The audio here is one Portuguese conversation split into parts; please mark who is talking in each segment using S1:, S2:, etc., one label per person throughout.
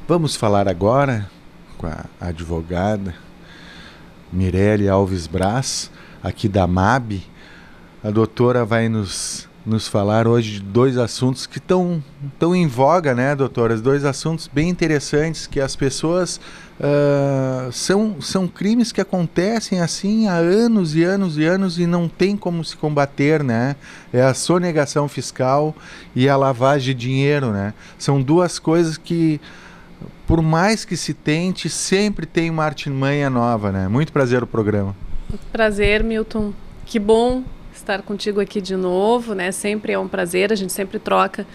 S1: Vamos falar agora com a advogada Mirelle Alves Braz, aqui da MAB. A doutora vai nos falar hoje de dois assuntos que estão em voga, né, doutora? Dois assuntos bem interessantes que as pessoas... são crimes que acontecem assim há anos e anos e anos e não tem como se combater, né? É a sonegação fiscal e a lavagem de dinheiro, né? São duas coisas que, por mais que se tente, sempre tem uma artimanha nova, né? Muito prazer o programa.
S2: Prazer, Milton. Que bom estar contigo aqui de novo, né? Sempre é um prazer, a gente sempre troca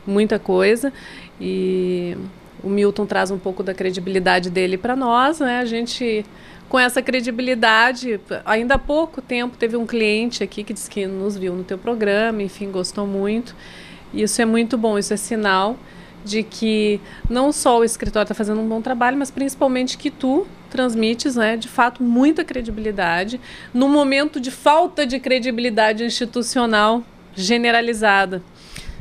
S2: muita coisa e o Milton traz um pouco da credibilidade dele para nós, né? A gente, com essa credibilidade, ainda há pouco tempo teve um cliente aqui que disse que nos viu no teu programa, enfim, gostou muito. E isso é muito bom, isso é sinal de que não só o escritório está fazendo um bom trabalho, mas principalmente que tu transmites, né, de fato, muita credibilidade num momento de falta de credibilidade institucional generalizada.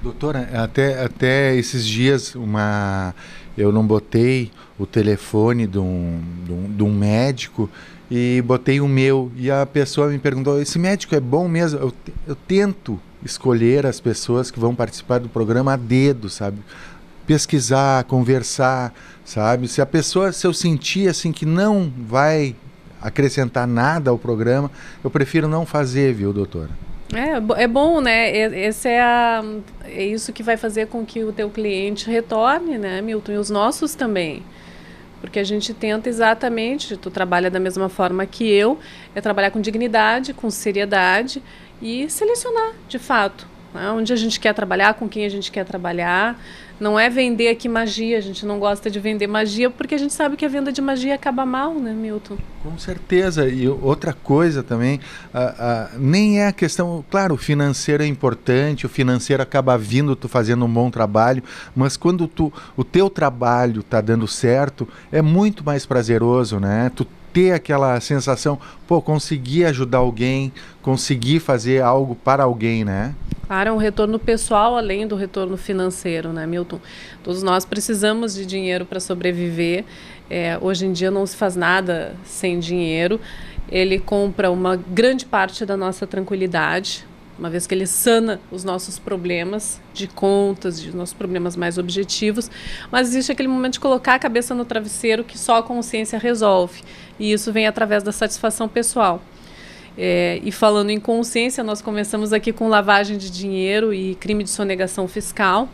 S1: Doutora, até esses dias eu não botei o telefone de um médico e botei o meu. E a pessoa me perguntou, esse médico é bom mesmo? Eu tento escolher as pessoas que vão participar do programa a dedo, sabe? Pesquisar, conversar, sabe? Se eu sentir assim que não vai acrescentar nada ao programa, eu prefiro não fazer, viu, doutora?
S2: É bom, né? É isso que vai fazer com que o teu cliente retorne, né, Milton? E os nossos também. Porque a gente tenta exatamente, tu trabalha da mesma forma que eu, é trabalhar com dignidade, com seriedade e selecionar, de fato, né, onde a gente quer trabalhar, com quem a gente quer trabalhar. Não é vender aqui magia, a gente não gosta de vender magia porque a gente sabe que a venda de magia acaba mal, né, Milton?
S1: Com certeza. E outra coisa também, nem é a questão... Claro, o financeiro é importante, o financeiro acaba vindo tu fazendo um bom trabalho, mas quando o teu trabalho está dando certo, é muito mais prazeroso, né? Tu ter aquela sensação, conseguir ajudar alguém, conseguir fazer algo para alguém, né?
S2: Claro, é um retorno pessoal além do retorno financeiro, né, Milton? Todos nós precisamos de dinheiro para sobreviver. Hoje em dia não se faz nada sem dinheiro. Ele compra uma grande parte da nossa tranquilidade, uma vez que ele sana os nossos problemas de contas, de nossos problemas mais objetivos. Mas existe aquele momento de colocar a cabeça no travesseiro que só a consciência resolve. E isso vem através da satisfação pessoal. E falando em consciência, nós começamos aqui com lavagem de dinheiro e crime de sonegação fiscal.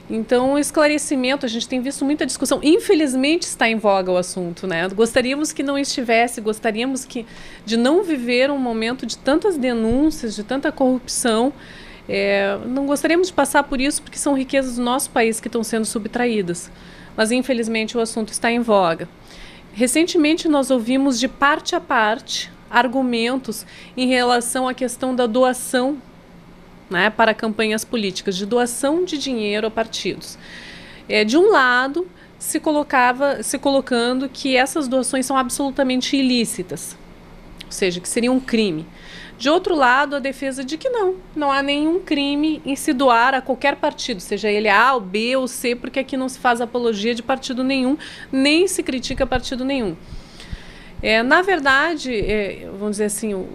S2: Então, o esclarecimento, a gente tem visto muita discussão. Infelizmente está em voga o assunto, né? Gostaríamos que não estivesse, gostaríamos de não viver um momento de tantas denúncias, de tanta corrupção. Não gostaríamos de passar por isso porque são riquezas do nosso país que estão sendo subtraídas. Mas, infelizmente, o assunto está em voga. Recentemente, nós ouvimos de parte a parte argumentos em relação à questão da doação, né, para campanhas políticas, de doação de dinheiro a partidos. De um lado, se colocando que essas doações são absolutamente ilícitas, ou seja, que seria um crime. De outro lado, a defesa de que não há nenhum crime em se doar a qualquer partido, seja ele A, ou B ou C, porque aqui não se faz apologia de partido nenhum, nem se critica partido nenhum. Na verdade, vamos dizer assim, o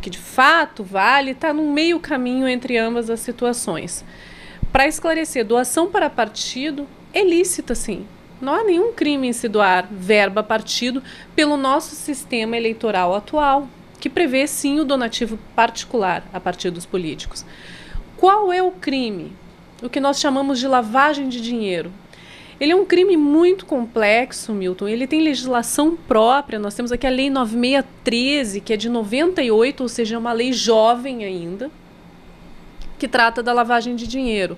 S2: que de fato vale está no meio caminho entre ambas as situações. Para esclarecer, doação para partido é lícita, sim. Não há nenhum crime em se doar verba a partido pelo nosso sistema eleitoral atual, que prevê, sim, o donativo particular a partidos políticos. Qual é o crime? O que nós chamamos de lavagem de dinheiro. Ele é um crime muito complexo, Milton. Ele tem legislação própria. Nós temos aqui a Lei 9613, que é de 98, ou seja, é uma lei jovem ainda, que trata da lavagem de dinheiro.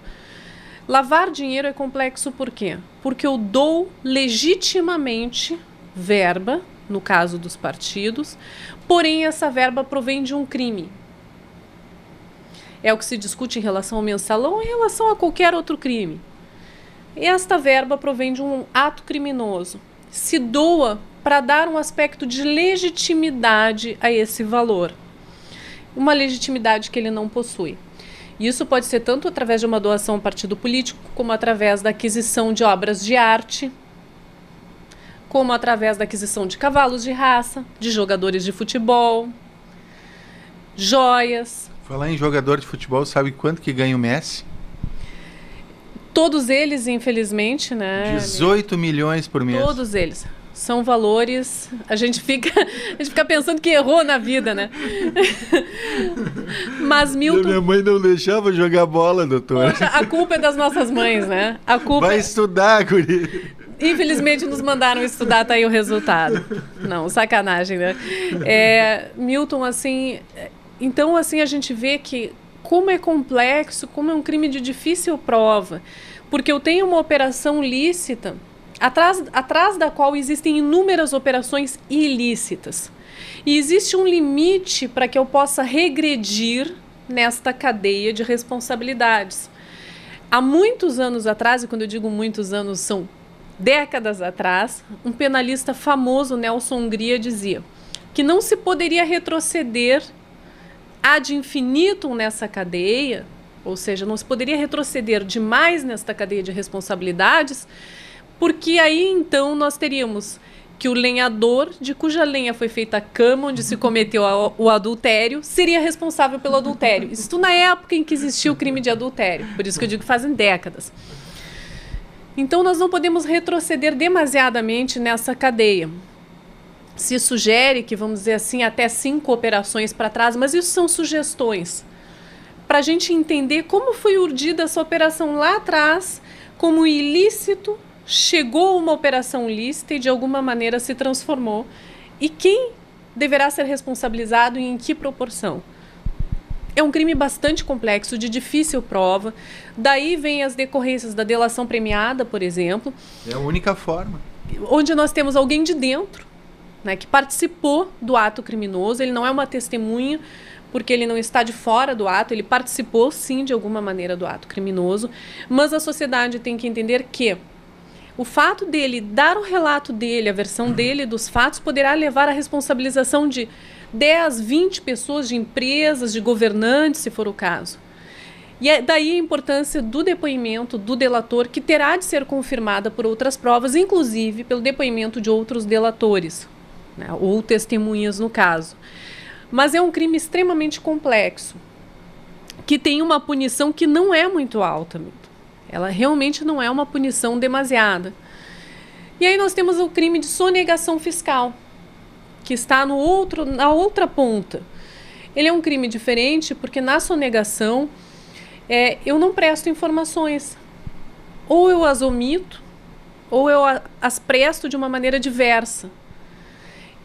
S2: Lavar dinheiro é complexo por quê? Porque eu dou legitimamente verba, no caso dos partidos, porém essa verba provém de um crime. É o que se discute em relação ao mensalão ou em relação a qualquer outro crime. Esta verba provém de um ato criminoso. Se doa para dar um aspecto de legitimidade a esse valor. Uma legitimidade que ele não possui. Isso pode ser tanto através de uma doação a um partido político, como através da aquisição de obras de arte, como através da aquisição de cavalos de raça, de jogadores de futebol, joias.
S1: Falar em jogador de futebol, sabe quanto que ganha o Messi?
S2: Todos eles, infelizmente, né?
S1: 18 milhões por mês.
S2: Todos eles. São valores... A gente fica pensando que errou na vida, né? Mas Milton...
S1: Minha mãe não deixava jogar bola, doutora.
S2: Poxa, a culpa é das nossas mães, né? A culpa...
S1: Vai estudar, guri.
S2: Infelizmente nos mandaram estudar, tá aí o resultado. Não, sacanagem, né? Milton, assim... Então, assim, a gente vê que como é complexo, como é um crime de difícil prova. Porque eu tenho uma operação lícita, atrás da qual existem inúmeras operações ilícitas. E existe um limite para que eu possa regredir nesta cadeia de responsabilidades. Há muitos anos atrás, e quando eu digo muitos anos, são décadas atrás, um penalista famoso, Nelson Hungria, dizia que não se poderia retroceder ad infinitum nessa cadeia, ou seja, não se poderia retroceder demais nesta cadeia de responsabilidades, porque aí então nós teríamos que o lenhador, de cuja lenha foi feita a cama onde se cometeu o adultério, seria responsável pelo adultério. Isso na época em que existia o crime de adultério, por isso que eu digo que fazem décadas. Então nós não podemos retroceder demasiadamente nessa cadeia. Se sugere que, vamos dizer assim, até 5 operações para trás, mas isso são sugestões, para a gente entender como foi urdida essa operação lá atrás, como ilícito chegou uma operação lícita e de alguma maneira se transformou. E quem deverá ser responsabilizado e em que proporção? É um crime bastante complexo, de difícil prova. Daí vem as decorrências da delação premiada, por exemplo.
S1: É a única forma.
S2: Onde nós temos alguém de dentro, né, que participou do ato criminoso. Ele não é uma testemunha, porque ele não está de fora do ato, ele participou sim de alguma maneira do ato criminoso, mas a sociedade tem que entender que o fato dele dar o relato dele, a versão dele dos fatos, poderá levar à responsabilização de 10, 20 pessoas, de empresas, de governantes, se for o caso. E é daí a importância do depoimento do delator, que terá de ser confirmada por outras provas, inclusive pelo depoimento de outros delatores, né, ou testemunhas no caso. Mas é um crime extremamente complexo, que tem uma punição que não é muito alta. Ela realmente não é uma punição demasiada. E aí nós temos o crime de sonegação fiscal, que está na outra ponta. Ele é um crime diferente porque na sonegação eu não presto informações. Ou eu as omito, ou eu as presto de uma maneira diversa.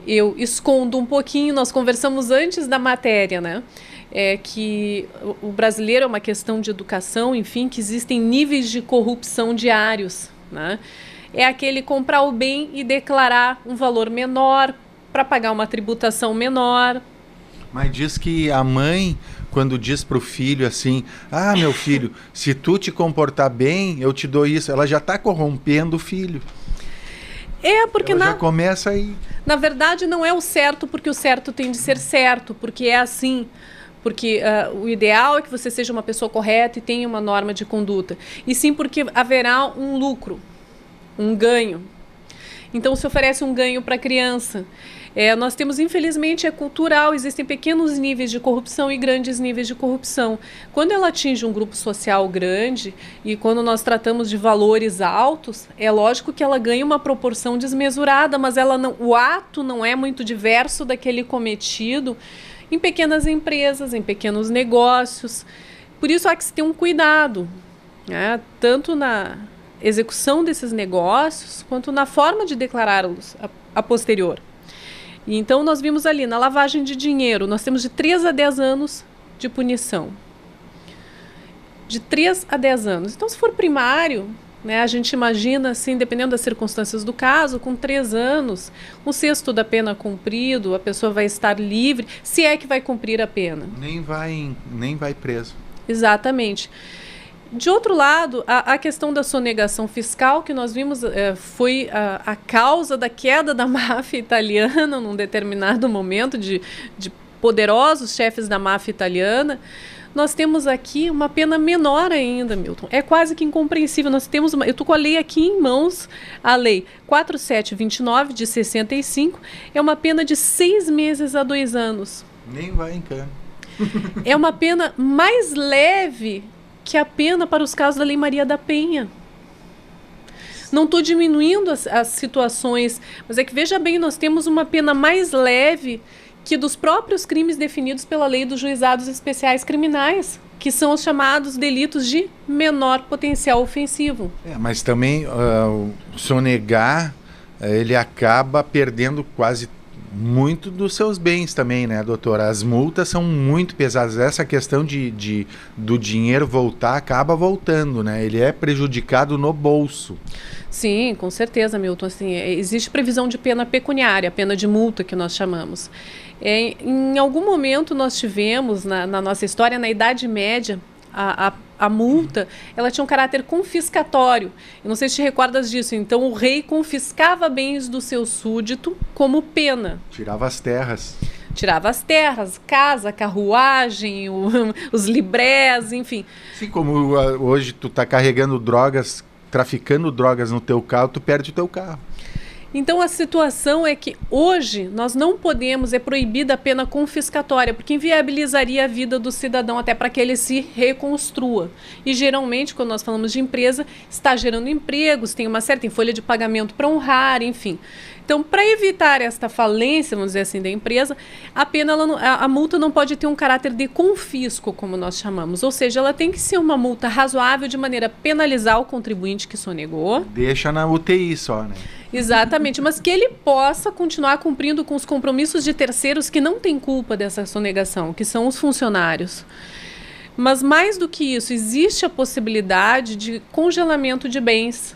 S2: Eu escondo um pouquinho, nós conversamos antes da matéria, né? Que o brasileiro é uma questão de educação, enfim, que existem níveis de corrupção diários, né? É aquele comprar o bem e declarar um valor menor para pagar uma tributação menor.
S1: Mas diz que a mãe, quando diz para o filho assim, ah, meu filho, se tu te comportar bem, eu te dou isso, ela já está corrompendo o filho.
S2: Porque
S1: ela já começa aí.
S2: Na verdade, não é o certo, porque o certo tem de ser certo, porque é assim. Porque o ideal é que você seja uma pessoa correta e tenha uma norma de conduta. E sim porque haverá um lucro, um ganho. Então se oferece um ganho para a criança. Nós temos, infelizmente, é cultural, existem pequenos níveis de corrupção e grandes níveis de corrupção. Quando ela atinge um grupo social grande e quando nós tratamos de valores altos, é lógico que ela ganha uma proporção desmesurada, mas o ato não é muito diverso daquele cometido em pequenas empresas, em pequenos negócios. Por isso há que se ter um cuidado, né? Tanto na execução desses negócios, quanto na forma de declará-los a posterior. E então nós vimos ali, na lavagem de dinheiro, nós temos de 3 a 10 anos de punição. De 3 a 10 anos. Então, se for primário, né, a gente imagina, assim, dependendo das circunstâncias do caso, com 3 anos, 1/6 da pena cumprido, a pessoa vai estar livre, se é que vai cumprir a pena.
S1: Nem vai preso.
S2: Exatamente. De outro lado, a questão da sonegação fiscal, que nós vimos foi a causa da queda da máfia italiana num determinado momento, de poderosos chefes da máfia italiana. nós temos aqui uma pena menor ainda, Milton. É quase que incompreensível. Nós temos eu estou com a lei aqui em mãos, a lei 4729 de 65, é uma pena de 6 meses a 2 anos.
S1: Nem vai em cana.
S2: É uma pena mais leve que a pena para os casos da Lei Maria da Penha. Não estou diminuindo as situações, mas é que, veja bem, nós temos uma pena mais leve que dos próprios crimes definidos pela Lei dos Juizados Especiais Criminais, que são os chamados delitos de menor potencial ofensivo.
S1: Mas também sonegar, ele acaba perdendo quase muito dos seus bens também, né, doutora? As multas são muito pesadas. Essa questão do dinheiro voltar, acaba voltando, né? Ele é prejudicado no bolso.
S2: Sim, com certeza, Milton. Assim, existe previsão de pena pecuniária, pena de multa que nós chamamos. Em algum momento nós tivemos, na nossa história, na Idade Média, a multa, ela tinha um caráter confiscatório. Eu não sei se te recordas disso. Então, o rei confiscava bens do seu súdito como pena.
S1: Tirava as terras.
S2: Tirava as terras, casa, carruagem, os librés, enfim.
S1: Sim, como hoje tu está carregando drogas, traficando drogas no teu carro, tu perde o teu carro.
S2: Então a situação é que hoje nós não podemos, é proibida a pena confiscatória, porque inviabilizaria a vida do cidadão até para que ele se reconstrua. E geralmente, quando nós falamos de empresa, está gerando empregos, tem folha de pagamento para honrar, enfim. Então, para evitar esta falência, vamos dizer assim, da empresa, a multa não pode ter um caráter de confisco, como nós chamamos. Ou seja, ela tem que ser uma multa razoável de maneira a penalizar o contribuinte que sonegou.
S1: Deixa na UTI só, né?
S2: Exatamente, mas que ele possa continuar cumprindo com os compromissos de terceiros que não têm culpa dessa sonegação, que são os funcionários. Mas mais do que isso, existe a possibilidade de congelamento de bens,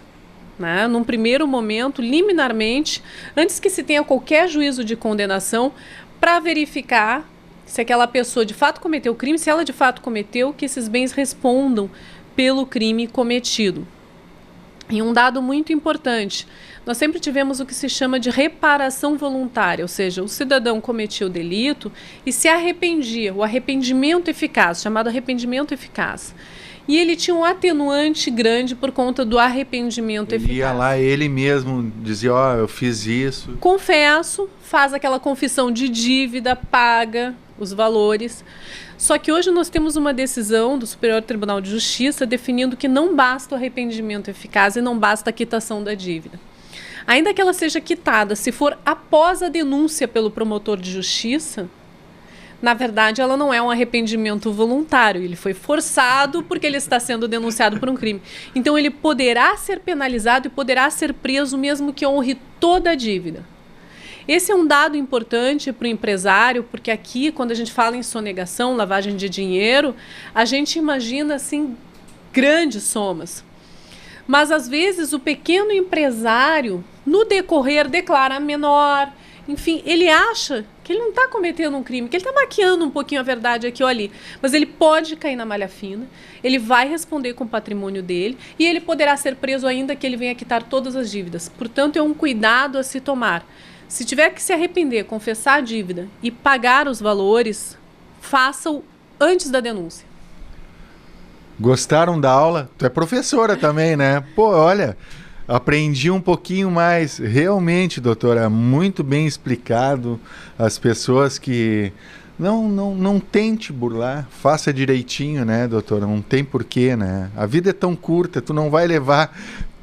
S2: né? Num primeiro momento, liminarmente, antes que se tenha qualquer juízo de condenação, para verificar se aquela pessoa de fato cometeu o crime, se ela de fato cometeu, que esses bens respondam pelo crime cometido. E um dado muito importante, nós sempre tivemos o que se chama de reparação voluntária, ou seja, o cidadão cometia o delito e se arrependia, o arrependimento eficaz, chamado arrependimento eficaz. E ele tinha um atenuante grande por conta do arrependimento eficaz.
S1: Ele ia lá, ele mesmo dizia, eu fiz isso.
S2: Confesso, faz aquela confissão de dívida, paga os valores. Só que hoje nós temos uma decisão do Superior Tribunal de Justiça definindo que não basta o arrependimento eficaz e não basta a quitação da dívida. Ainda que ela seja quitada, se for após a denúncia pelo promotor de justiça, na verdade ela não é um arrependimento voluntário, ele foi forçado porque ele está sendo denunciado por um crime. Então ele poderá ser penalizado e poderá ser preso mesmo que honre toda a dívida. Esse é um dado importante para o empresário, porque aqui, quando a gente fala em sonegação, lavagem de dinheiro, a gente imagina, assim, grandes somas. Mas, às vezes, o pequeno empresário, no decorrer, declara menor. Enfim, ele acha que ele não está cometendo um crime, que ele está maquiando um pouquinho a verdade aqui ou ali. Mas ele pode cair na malha fina, ele vai responder com o patrimônio dele e ele poderá ser preso ainda que ele venha quitar todas as dívidas. Portanto, é um cuidado a se tomar. Se tiver que se arrepender, confessar a dívida e pagar os valores, faça-o antes da denúncia.
S1: Gostaram da aula? Tu é professora também, né? Pô, olha, aprendi um pouquinho mais. Realmente, doutora, muito bem explicado. As pessoas que não tente burlar, faça direitinho, né, doutora? Não tem porquê, né? A vida é tão curta, tu não vai levar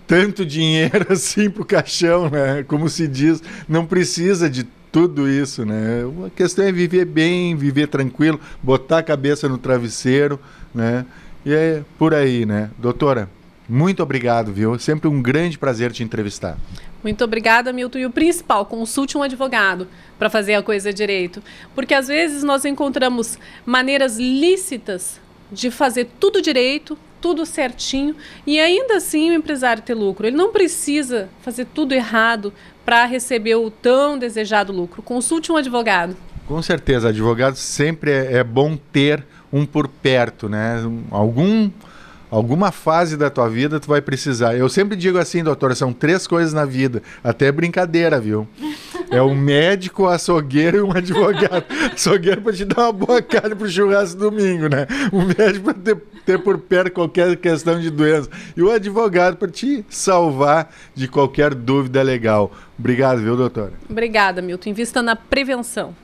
S1: tanto dinheiro assim pro caixão, né? Como se diz, não precisa de tudo isso, né? A questão é viver bem, viver tranquilo, botar a cabeça no travesseiro, né? E é por aí, né? Doutora, muito obrigado, viu? Sempre um grande prazer te entrevistar.
S2: Muito obrigada, Milton. E o principal, consulte um advogado para fazer a coisa direito. Porque às vezes nós encontramos maneiras lícitas de fazer tudo direito, tudo certinho, e ainda assim o empresário ter lucro. Ele não precisa fazer tudo errado para receber o tão desejado lucro. Consulte um advogado.
S1: Com certeza, advogado sempre é bom ter um por perto, né? Alguma fase da tua vida tu vai precisar. Eu sempre digo assim, doutora, são 3 coisas na vida. Até brincadeira, viu? É um médico, açougueiro e um advogado. Açougueiro para te dar uma boa carne pro churrasco domingo, né? O médico para ter por perto qualquer questão de doença. E o advogado para te salvar de qualquer dúvida legal. Obrigado, viu, doutora?
S2: Obrigada, Milton. Invista na prevenção.